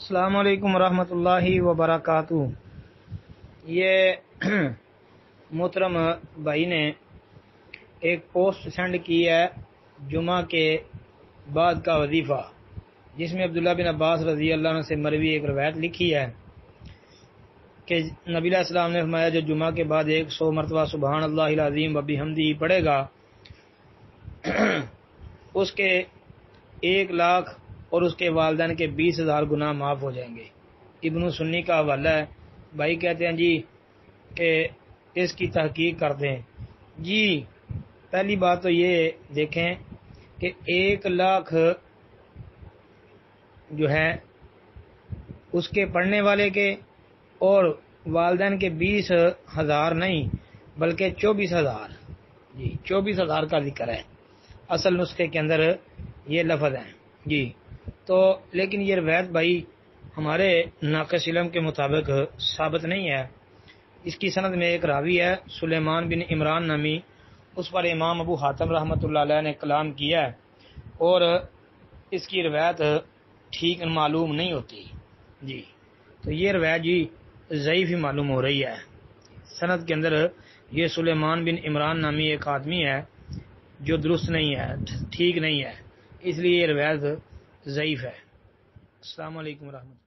السلام علیکم ورحمۃ اللہ وبرکاتہ۔ یہ محترم بھائی نے ایک پوسٹ سینڈ کی ہے جمعہ کے بعد کا وظیفہ، جس میں عبداللہ بن عباس رضی اللہ عنہ سے مروی ایک روایت لکھی ہے کہ نبی علیہ السلام نے فرمایا جو جمعہ کے بعد 100 مرتبہ سبحان اللہ العظیم و بحمدہ پڑھے گا اس کے 1,00,000 اور اس کے والدین کے 20,000 گناہ معاف ہو جائیں گے۔ ابن سنی کا حوالہ ہے۔ بھائی کہتے ہیں جی کہ اس کی تحقیق کر دیں۔ جی پہلی بات تو یہ دیکھیں کہ 1,00,000 جو ہے اس کے پڑھنے والے کے اور والدین کے 20,000 نہیں بلکہ 24,000، جی 24,000 کا ذکر ہے اصل نسخے کے اندر، یہ لفظ ہیں جی۔ تو لیکن یہ روایت بھائی ہمارے ناقص علم کے مطابق ثابت نہیں ہے۔ اس کی سند میں ایک راوی ہے سلیمان بن عمران نامی، اس پر امام ابو حاتم رحمۃ اللہ علیہ نے کلام کیا ہے اور اس کی روایت ٹھیک معلوم نہیں ہوتی جی۔ تو یہ روایت جی ضعیف ہی معلوم ہو رہی ہے۔ سند کے اندر یہ سلیمان بن عمران نامی ایک آدمی ہے جو درست نہیں ہے، ٹھیک نہیں ہے، اس لیے یہ روایت ضعیف ہے۔ السلام علیکم ورحمۃ اللہ۔